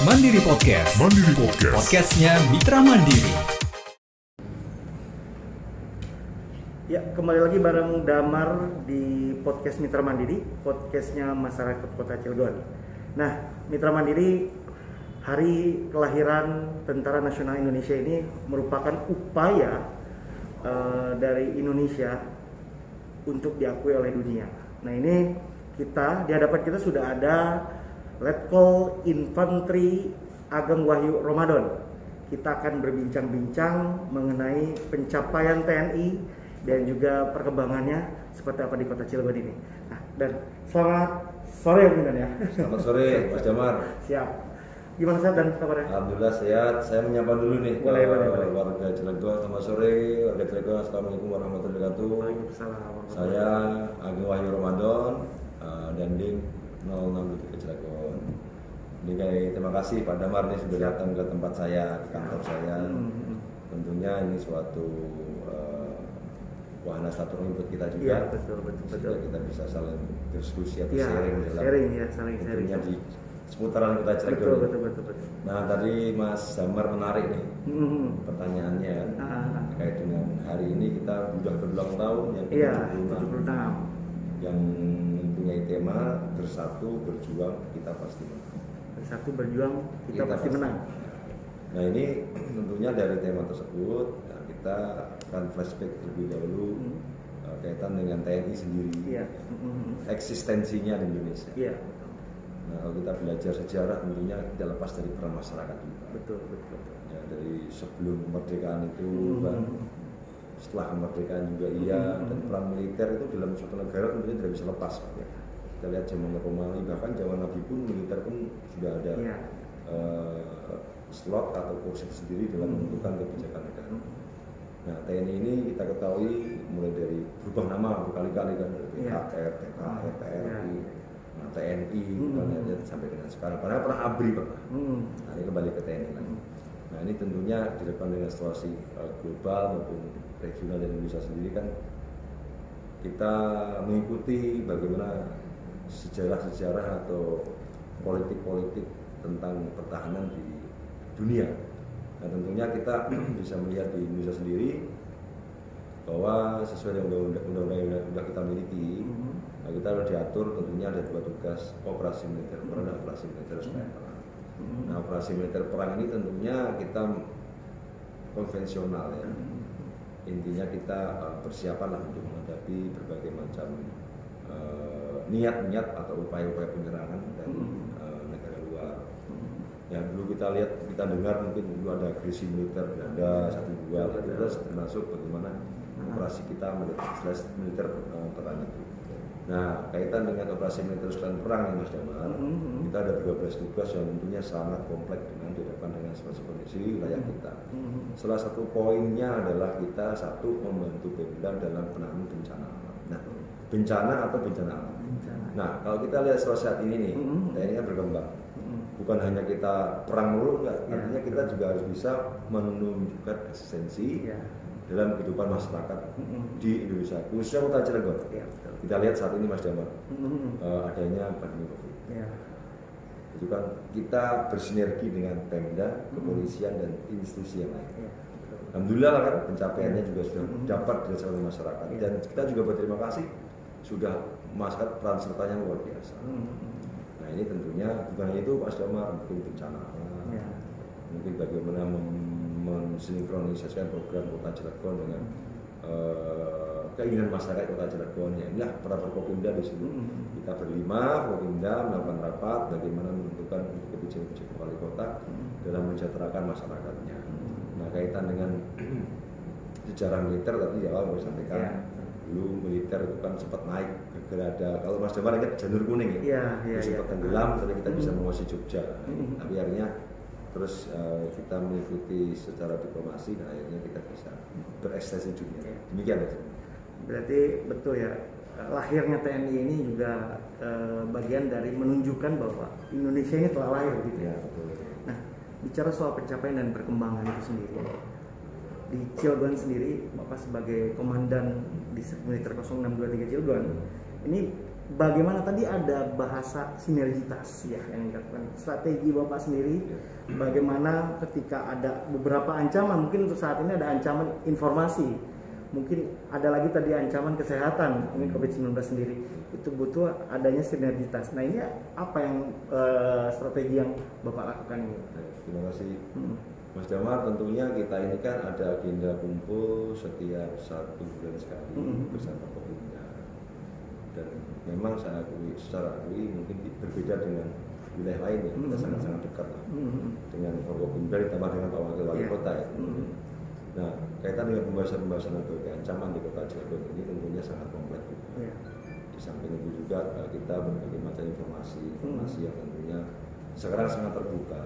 Mandiri Podcast. Podcastnya Mitra Mandiri. Ya, kembali lagi bareng Damar di podcast Mitra Mandiri, podcastnya masyarakat Kota Cilegon. Nah, Mitra Mandiri, hari kelahiran Tentara Nasional Indonesia ini merupakan upaya dari Indonesia untuk diakui oleh dunia. Nah, ini di hadapan kita sudah ada Letkol Infantri Ageng Wahyu Ramadan. Kita akan berbincang-bincang mengenai pencapaian TNI dan juga perkembangannya seperti apa di Kota Cilegon ini. Nah, dan selamat sore ya. Selamat sore Mas Damar. Siap. Gimana sehat dan kabarnya? Alhamdulillah sehat. Saya menyapa dulu nih boleh. warga Cilegon. Selamat sore warga Cilegon. Assalamualaikum warahmatullahi wabarakatuh. Waalaikumsalam. Saya Ageng Wahyu Ramadan, Dandim 06 Cilegon. Ini terima kasih Pak Damar nih sudah datang ke tempat saya, ke kantor saya. Tentunya ini suatu wahana silaturahmi buat kita juga. Iya, betul. Kita bisa saling diskusi atau Ya, sharing saling sharing. tentunya di seputaran Kota Cilegon. Betul. Nah, tadi Mas Damar menarik nih pertanyaannya terkait dengan hari ini kita sudah berulang tahun yang ke-76 yang mempunyai tema bersatu berjuang kita pasti menang. Bersatu berjuang kita pasti menang. Nah, ini tentunya dari tema tersebut kita akan flashback terlebih dahulu kaitan dengan TNI sendiri, eksistensinya di Indonesia. Iya. Nah, kalau kita belajar sejarah tentunya tidak lepas dari peran masyarakat juga. Betul. Ya, dari sebelum kemerdekaan itu, setelah kemerdekaan juga dan peran militer itu dalam suatu negara tentunya tidak bisa lepas. Ya. Kita lihat zaman Romawi, bahkan zaman Nabi pun militer pun sudah ada slot atau kursi sendiri dalam menentukan kebijakan negara. Nah, TNI ini kita ketahui mulai dari berubah nama berkali-kali kan, dari THR, TKR, TRI, nah, TNI, sampai dengan sekarang. Padahal pernah ABRI pernah. Nah, ini kembali ke TNI lagi. Nah, ini tentunya di depan dengan situasi global maupun regional dan Indonesia sendiri kan kita mengikuti bagaimana sejarah-sejarah atau politik-politik tentang pertahanan di dunia. Nah, tentunya kita bisa melihat di Indonesia sendiri bahwa sesuai dengan undang-undang yang sudah kita miliki, nah, kita harus diatur tentunya ada dua tugas, operasi militer perang dan operasi militer perang. Nah, operasi militer perang ini tentunya kita konvensional ya. Intinya kita persiapan lah untuk menghadapi berbagai macam niat-niat atau upaya-upaya penyerangan dari negara luar. Yang dulu kita dengar mungkin dulu ada agresi militer Belanda 1-2, terus termasuk bagaimana operasi kita militer perang itu. Nah, kaitan dengan operasi militer perang Mas Damar, kita ada 12 tugas yang tentunya sangat kompleks dengan dihadapkan dengan situasi kondisi wilayah kita. Salah satu poinnya adalah kita membantu Pemda dalam penanganan bencana alam. Nah, bencana atau bencana alam. Nah, kalau kita lihat saat ini nih, TNI berkembang. Bukan hanya kita perang dulu, enggak. Artinya kita juga harus bisa menunjukkan eksistensi dalam kehidupan masyarakat di Indonesia, khususnya Kota Cilegon. Kita lihat saat ini Mas Damar, adanya pandemi COVID. Itu kan kita bersinergi dengan Pemda, kepolisian dan institusi yang lain. Alhamdulillah kan pencapaiannya juga sudah dapat dirasakan oleh masyarakat dan kita juga berterima kasih sudah masyarakat peran sertanya luar biasa. Nah, ini tentunya bukan hanya itu Mas Damar, mungkin bencana alam, mungkin bagaimana mensinkronisasikan program Kota Cilegon dengan keinginan masyarakat Kota Cilegon. Ya, inilah peran Forkopimda di sini. Kita berlima, Forkopimda melakukan rapat bagaimana menentukan kebijakan wali kota dalam mensejahterakan masyarakatnya. Nah, kaitan dengan sejarah militer tadi di awal saya sampaikan, dulu militer itu kan sempat naik ada, kalau Mas Damar ingat Janur Kuning sempat tenggelam, tapi kita bisa menguasai Jogja. Tapi akhirnya terus kita mengikuti secara diplomasi dan akhirnya kita bisa berekspresi dunia. Demikian. Berarti betul ya, lahirnya TNI ini juga bagian dari menunjukkan bahwa Indonesia ini telah lahir gitu ya. Betul. Nah, bicara soal pencapaian dan perkembangan itu sendiri, di Cilegon sendiri, Bapak sebagai komandan Distrik Militer 0623 Cilegon, ini bagaimana tadi ada bahasa sinergitas ya yang dikatakan strategi Bapak sendiri, bagaimana ketika ada beberapa ancaman, mungkin untuk saat ini ada ancaman informasi, mungkin ada lagi tadi ancaman kesehatan, mungkin COVID-19 sendiri, itu butuh adanya sinergitas. Nah ini apa yang strategi yang Bapak lakukan ini? Terima kasih Mas Damar. Tentunya kita ini kan ada agenda kumpul setiap 1 bulan sekali bersama Kopimda, dan memang saya secara akui mungkin berbeda dengan wilayah lain ya, kita sangat-sangat dekat dengan Kopimda ditambah dengan Pak Wakil Wali Kota ya. Nah, kaitan dengan pembahasan berbagai ancaman di Kota Cilegon ini tentunya sangat kompleks juga. Di samping itu juga kita berbagai macam informasi yang tentunya sekarang sangat terbuka.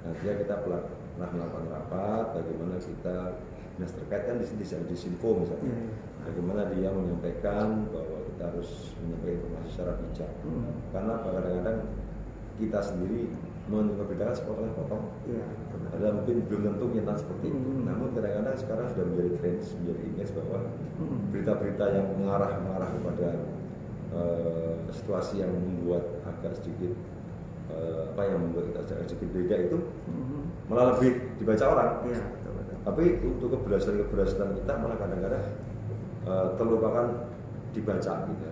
Nantinya kita pernah melakukan rapat bagaimana kita terkait kan di Sinfo misalnya, bagaimana dia menyampaikan bahwa kita harus menyampaikan informasi secara bijak. Karena kadang-kadang kita sendiri membedakan sepotong-sepotong, padahal mungkin belum tentu kenyataan seperti itu. Namun kadang-kadang sekarang sudah menjadi tren, menjadi image bahwa berita-berita yang mengarah kepada situasi yang membuat agak sedikit yang membuat kita sedikit beda itu malah lebih dibaca orang. Tapi untuk keberhasilan kita malah kadang-kadang terlupakan dibaca gitu.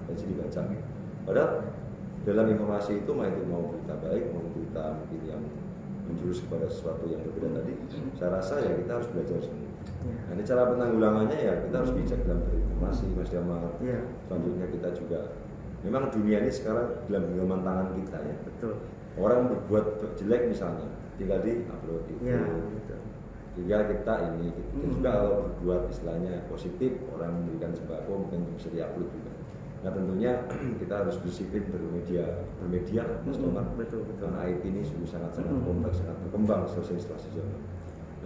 Apa sih dibaca? Padahal dalam informasi itu mau berita baik, mau berita mungkin yang menjurus kepada sesuatu yang berbeda tadi, saya rasa ya kita harus belajar semua. Nah, ini cara penanggulangannya ya kita harus bijak dalam berinformasi, Mas Damar. Selanjutnya kita juga memang dunia ini sekarang dalam genggaman tangan kita ya. Betul. Orang berbuat jelek misalnya, tinggal di upload itu. Tinggal kita ini. Kita juga kalau berbuat istilahnya positif, orang memberikan sembako mungkin bisa diupload juga. Nah tentunya kita harus disiplin bermedia Mas Damar. Betul. Karena IT ini sungguh sangat-sangat kompleks, sangat berkembang sesuai situasi zaman.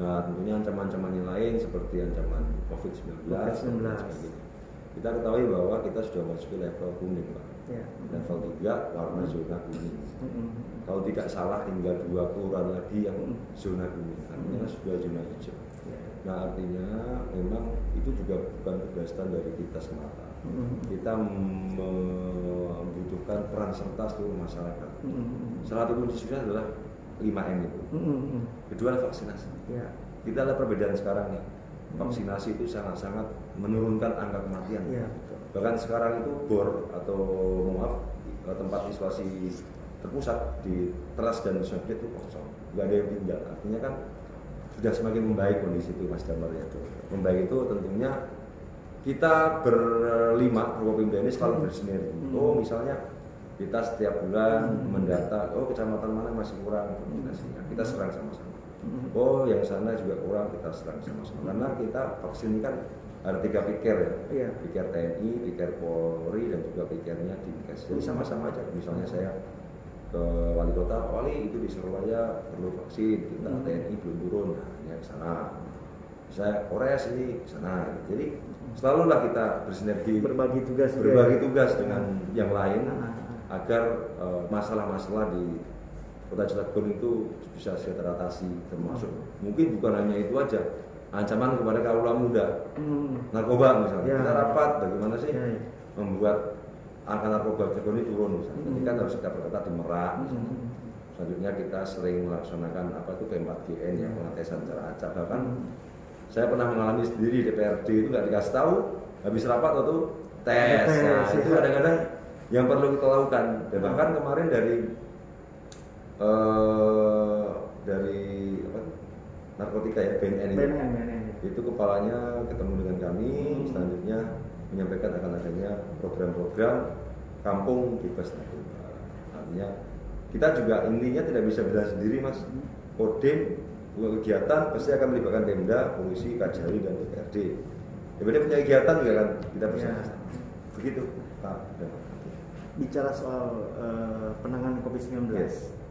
Nah tentunya ancaman-ancaman yang lain seperti ancaman COVID-19 dan sebagainya. Kita ketahui bahwa kita sudah masuk ke level kuning, Pak. Level 3 warna zona kuning. Kalau tidak salah tinggal 2 kelurahan lagi yang zona kuning, artinya sudah zona hijau. Nah artinya memang itu juga bukan keberhasilan dari kita semata. Kita membutuhkan peran serta seluruh masyarakat. Salah satu kuncinya adalah 5M itu. Kedua adalah vaksinasi. Kita lihat perbedaan sekarang nih. Vaksinasi itu sangat-sangat menurunkan angka kematian. Bahkan sekarang itu bor atau tempat isolasi terpusat di Teras dan Wisma Atlet itu kosong, nggak ada yang tinggal. Artinya kan sudah semakin membaik kondisi itu, Mas Damar ya. Membaik itu tentunya kita berlima Kopimda ini selalu bersinergi. Misalnya kita setiap bulan mendata, kecamatan mana masih kurang vaksinasinya, kita serang sama-sama. Yang sana juga kurang, kita serang sama-sama. Karena kita vaksin ini kan ada 3 piker ya, piker TNI, piker Polri, dan juga pikernya Dinkes. Jadi sama-sama aja. Misalnya saya ke wali kota, wali itu di Surabaya perlu vaksin, kita TNI belum turun, nah ini ke sana. Saya Polres ini ke sana. Jadi selalulah kita bersinergi, berbagi tugas dengan yang lain agar masalah-masalah di Kota Cilegon itu bisa teratasi, termasuk mungkin bukan hanya itu aja, ancaman kepada kaula muda, narkoba misalnya. Kita rapat bagaimana sih membuat angka narkoba Cilegon ini turun misalnya. Nanti kan harus kita perketat di Merak misalnya. Selanjutnya kita sering melaksanakan P4GN yang pengetesan secara acak. Bahkan saya pernah mengalami sendiri DPRD itu nggak dikasih tahu, habis rapat atau tes. Nah, itu kadang-kadang yang perlu kita lakukan. Dan bahkan kemarin dari narkotika ya, BNN itu kepalanya ketemu dengan kami, selanjutnya menyampaikan akan adanya program-program kampung bebas narkoba. Artinya kita juga intinya tidak bisa berjalan sendiri, Mas. Kodim kegiatan pasti akan melibatkan Pemda, polisi, Kajari, dan DPRD. DPRD punya kegiatan juga kan kita bisa. Begitu Pak. Bicara soal penanganan COVID-19,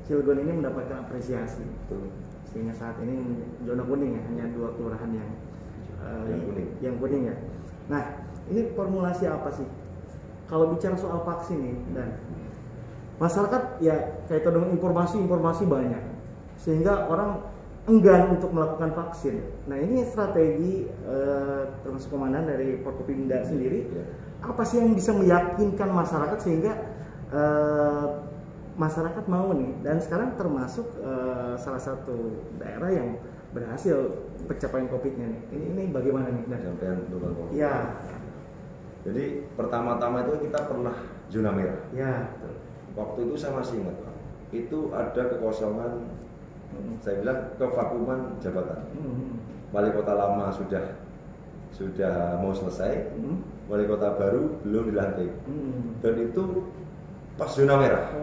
Cilegon ini mendapatkan apresiasi. Sehingga saat ini zona kuning ya, hanya 2 kelurahan yang kuning ya. Nah, ini formulasi apa sih? Kalau bicara soal vaksin nih, dan masyarakat ya kayak dengan informasi banyak, sehingga orang enggan untuk melakukan vaksin. Nah, ini strategi termasuk komandan dari Forkopimda sendiri apa sih yang bisa meyakinkan masyarakat sehingga masyarakat mau nih, dan sekarang termasuk salah satu daerah yang berhasil pencapaian COVID-nya nih. Ini bagaimana nih? Pencapaian penurunan COVID. Ya. Jadi pertama-tama itu kita pernah zona merah. Ya. Waktu itu saya masih ingat Pak. Itu ada kekosongan, saya bilang kevakuman jabatan. Wali kota lama sudah mau selesai, wali kota baru belum dilantik. Dan itu pas zona merah.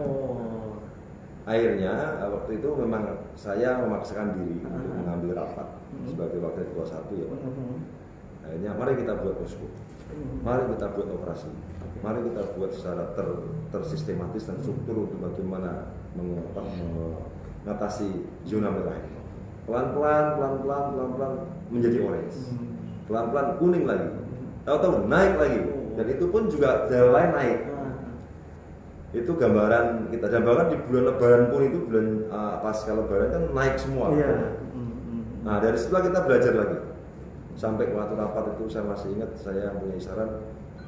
Akhirnya waktu itu memang saya memaksakan diri untuk mengambil rapat sebagai wakil ketua 1 ya Pak. Akhirnya mari kita buat posko, mari kita buat operasi, mari kita buat secara tersistematis dan struktur untuk bagaimana mengatasi zona merah itu. Pelan-pelan menjadi orange, pelan-pelan kuning lagi, tahu-tahu naik lagi, dan itu pun juga daerah lain naik. Itu gambaran kita, dan bahkan di bulan Lebaran pun itu bulan pasca Lebaran kan naik semua. Nah dari situlah kita belajar lagi. Sampai waktu rapat itu saya masih ingat, saya punya saran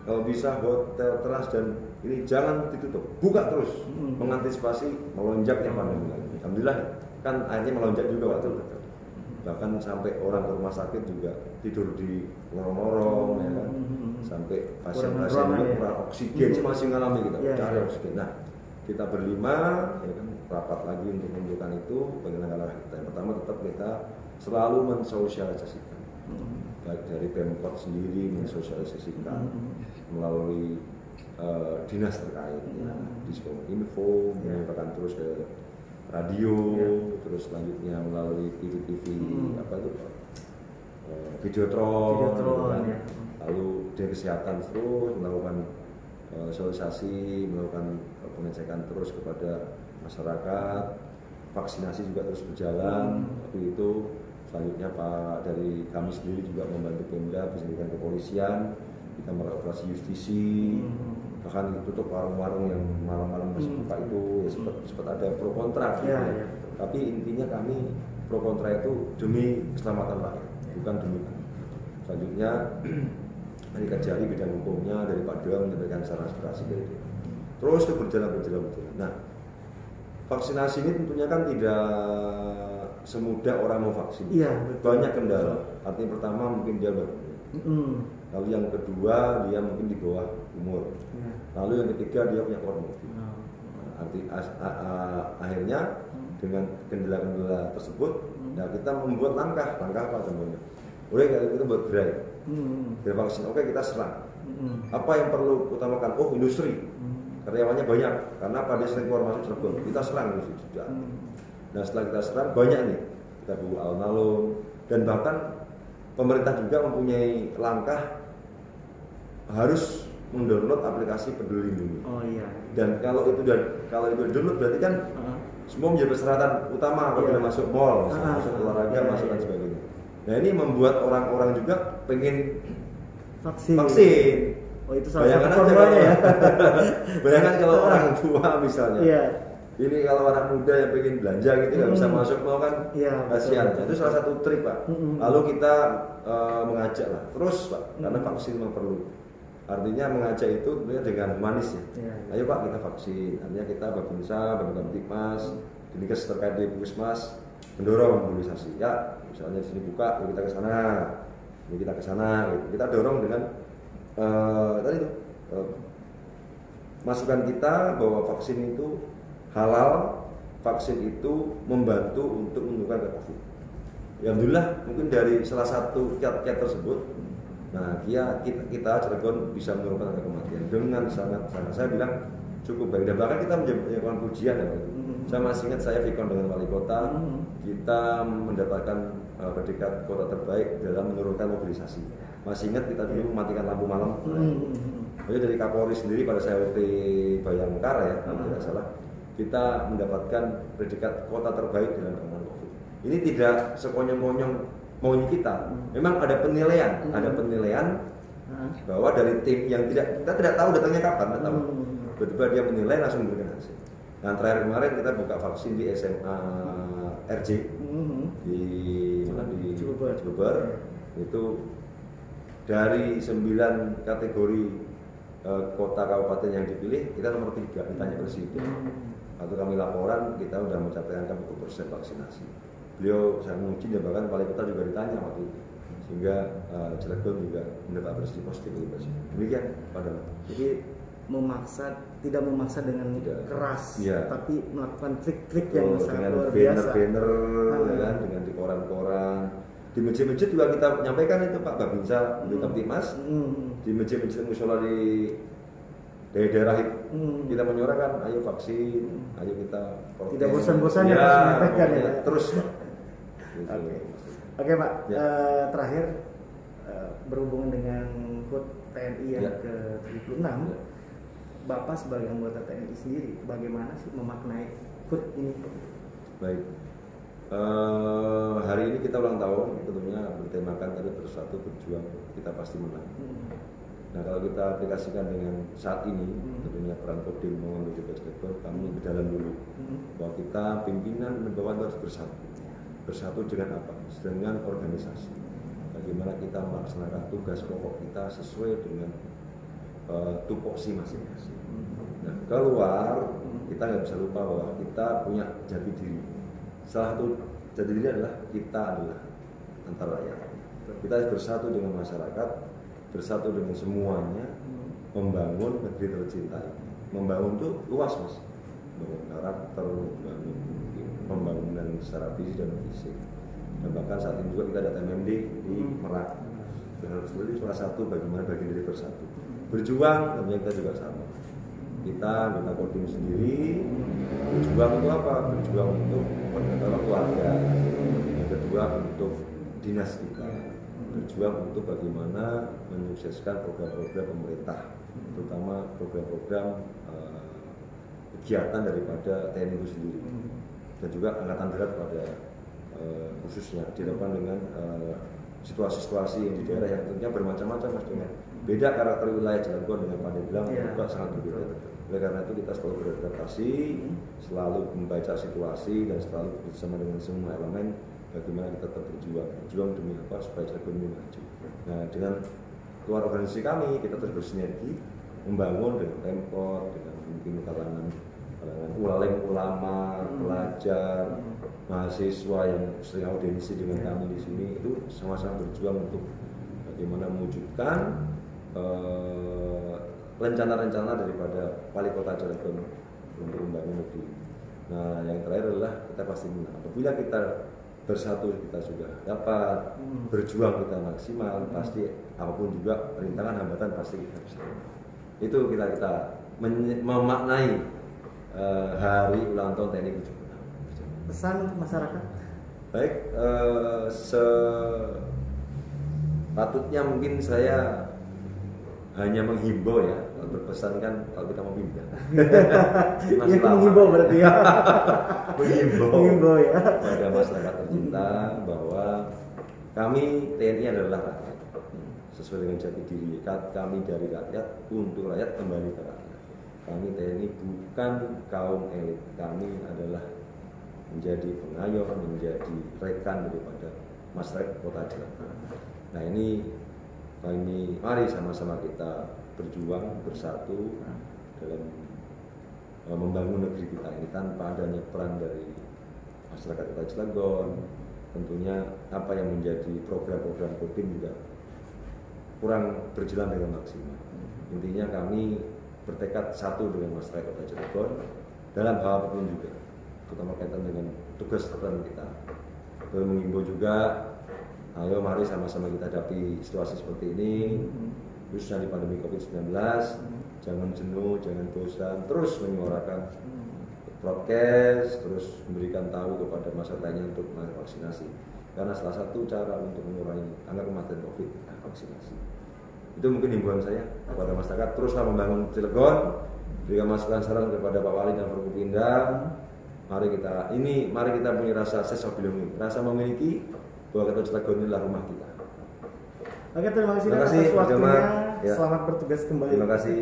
kalau bisa hotel teras dan ini jangan ditutup, buka terus, mengantisipasi melonjaknya pandemi lagi. Alhamdulillah kan akhirnya melonjak juga waktu itu. Bahkan sampai orang ke rumah sakit juga tidur di lorong-lorong, ya kan? Sampai pasien-pasien juga kurang oksigen sih masih ngalami gitu, cari oksigen. Nah kita berlima, ya kan, rapat lagi untuk menunjukkan itu bagaimana langkah kita. Yang pertama tetap kita selalu mensosialisasikan, baik dari Pemkot sendiri mensosialisasikan melalui dinas terkait, ya, Diskominfo menyampaikan terus ke radio, terus selanjutnya melalui TV apa itu Videotron, kan? Ya. Lalu dari kesehatan terus melakukan sosialisasi, melakukan pengecekan terus kepada masyarakat, vaksinasi juga terus berjalan. Waktu itu selanjutnya Pak dari kami sendiri juga membantu Pemda bersama kepolisian, kita melakukan operasi justisi, bahkan tutup warung-warung yang malam-malam masih buka itu, ya sempat ada pro kontra gitu ya. Tapi intinya kami pro kontra itu demi keselamatan rakyat, bukan demi kami. Selanjutnya dari Kajari bidang hukumnya dari Pak Dewa menyampaikan saran aspirasi dari itu. Terus itu berjalan. Nah, vaksinasi ini tentunya kan tidak semudah orang mau vaksin. Banyak kendala. Artinya pertama mungkin dia baru. Lalu yang kedua dia mungkin di bawah umur. Lalu yang ketiga dia punya komorbid. Akhirnya dengan kendala-kendala tersebut, nah kita membuat langkah apa contohnya? Boleh kita buat gerai vaksin. Oke, kita serang. Apa yang perlu utamakan? Oh, industri. Karyawannya banyak. Karena pada sering keluar masuk Cirebon. Kita serang industri juga. Nah setelah kita serang banyak nih. Kita buat alun-alun, dan bahkan pemerintah juga mempunyai langkah harus mendownload aplikasi Peduli Lindungi. Dan kalau itu download berarti kan semua menjadi persyaratan utama apabila masuk mall, masuk olahraga, masuk dan sebagainya. Nah ini membuat orang-orang juga pengen vaksin. Oh itu salah bayangkan satu aja ya. Bayangkan kalau orang tua misalnya. Ini kalau anak muda yang pengen belanja gitu nggak bisa masuk mall kan, kasihan. Itu salah satu trik Pak. Lalu kita mengajak lah terus Pak, karena vaksin memang perlu. Artinya mengajak itu tentunya dengan manis ya. Ayo Pak kita vaksin. Artinya kita Babinsa, Babinkas, Dinkes terkait di Puskesmas mendorong mobilisasi. Ya, misalnya di sini buka, yuk kita ke sana. Yuk kita ke sana. Kita dorong dengan tadi itu masukan kita bahwa vaksin itu halal, vaksin itu membantu untuk menurunkan COVID. Alhamdulillah mungkin dari salah satu kiat tersebut, nah kita Cirebon bisa menurunkan angka kematian dengan sangat saya bilang cukup baik, dan bahkan kita menjadi pujian ya. Saya masih ingat saya Vikon dengan wali kota, kita mendapatkan predikat kota terbaik dalam menurunkan mobilisasi. Masih ingat kita dulu mematikan lampu malam. Jadi dari Kapolri sendiri pada saya waktu Bayangkara ya, kalau tidak salah, kita mendapatkan predikat kota terbaik dalam penanganan COVID. Ini tidak sekonyong-konyong maunya kita. Memang ada penilaian, bahwa dari tim yang kita tidak tahu datangnya kapan, tidak tahu. Tiba-tiba dia menilai langsung memberikan hasil. Nah terakhir kemarin kita buka vaksin di SMA RJ di mana di Cilebar. Itu dari 9 kategori kota kabupaten yang dipilih kita nomor 3 ditanya presiden. Atau kami laporan kita sudah mencapai angka 40% vaksinasi. Beliau saya menguji dan bahkan wali kota juga ditanya waktu itu, sehingga Cilegon juga mendapat presiden positif dari presiden. Demikian pada. Jadi tidak memaksa dengan keras, ya, tapi melakukan trik-trik yang sangat luar biasa. Banner-banner, kan, dengan di koran-koran, di masjid-masjid juga kita menyampaikan itu Pak Babinsa, di Kamtimas, di masjid-masjid musola di daerah itu kita menyuarakan, ayo vaksin, ayo kita protes. Tidak bosan-bosan ya, menyampaikan ya. Terus. Oke Pak, terakhir berhubungan dengan HUT TNI yang ke-76. Bapak sebagai anggota TNI sendiri, bagaimana sih memaknai HUT ini? Baik, hari ini kita ulang tahun, tentunya bertemakan tadi bersatu berjuang, kita pasti menang. Nah kalau kita aplikasikan dengan saat ini, tentunya peran Kodim menuju ke Cilegon, kami berjalan dulu bahwa kita pimpinan membawa harus bersatu. Bersatu dengan apa? Dengan organisasi. Bagaimana kita melaksanakan tugas pokok kita sesuai dengan tupoksi masing-masing. Nah, keluar kita nggak bisa lupa bahwa kita punya jati diri. Salah satu jati diri adalah kita adalah antara rakyat. Kita harus bersatu dengan masyarakat, bersatu dengan semuanya, membangun negeri tercinta. Membangun itu luas mas, membangun karakter, membangun pembangunan secara fisik dan fisik. Dan bahkan saat ini juga kita ada TMMD di Merak. Jadi salah satu bagaimana bagian dari bersatu. Berjuang tentunya kita juga sama. Kita Kodim sendiri berjuang untuk apa? Berjuang untuk pengenalan keluarga. Yang kedua untuk dinas kita. Berjuang untuk bagaimana menyukseskan program-program pemerintah, terutama program-program kegiatan daripada TNI itu sendiri dan juga angkatan darat pada khususnya dilakukan dengan situasi-situasi yang di daerah yang tentunya bermacam-macam mas, dengan beda karakter wilayah Cilegon dengan Pandeglang juga sangat berbeda. Oleh karena itu kita selalu beradaptasi, selalu membaca situasi dan selalu bersama dengan semua elemen bagaimana kita tetap berjuang demi apa supaya Cilegon ini maju. Nah dengan keluar organisasi kami kita terus bersinergi membangun dengan Pemkot, dengan mungkin kalangan ulama, pelajar, mahasiswa yang sering audiensi dengan kami di sini, itu sama-sama berjuang untuk bagaimana mewujudkan rencana-rencana daripada wali kota Cilegon untuk membangun negeri. Nah, yang terakhir adalah kita pasti menang. Apabila kita bersatu kita sudah dapat, berjuang kita maksimal, pasti apapun juga rintangan hambatan pasti kita bisa. Itu kita memaknai hari ulang tahun TNI 76. Pesan untuk masyarakat? Baik, sepatutnya mungkin saya hanya menghimbau ya. Kalau berpesan kan kalau kita mau pindah. Iya, menghimbau berarti ya. Menghimbau ya pada masyarakat tercinta bahwa kami TNI adalah rakyat. Sesuai dengan jati diri kami dari rakyat untuk rakyat, kembali ke rakyat. Kami TNI bukan kaum elit, kami adalah menjadi pengayom, menjadi rekan daripada masyarakat kota Cilegon. Nah ini mari sama-sama kita berjuang bersatu dalam membangun negeri kita ini tanpa adanya peran dari masyarakat kota Cilegon. Tentunya apa yang menjadi program-program Kodim juga kurang berjalan dengan maksimal. Intinya kami bertekad satu dengan masyarakat kota Cilegon dalam hal apapun juga, terutama kaitan dengan tugas tertentu kita. Lalu mengimbau juga, ayo mari sama-sama kita hadapi situasi seperti ini, khususnya di pandemi COVID-19. Jangan jenuh, jangan bosan, terus menyuarakan prokes, terus memberikan tahu kepada masyarakat lainnya untuk vaksinasi. Karena salah satu cara untuk mengurangi angka kematian COVID vaksinasi. Itu mungkin himbauan saya kepada masyarakat, teruslah membangun Cilegon, berikan masukan saran kepada Pak Wali dan Forkopimda. Mari kita punya rasa sense of belonging, rasa memiliki bahwa kota Cilegon ini adalah rumah kita. Oke, terima kasih atas waktunya. Selamat bertugas kembali. Terima kasih.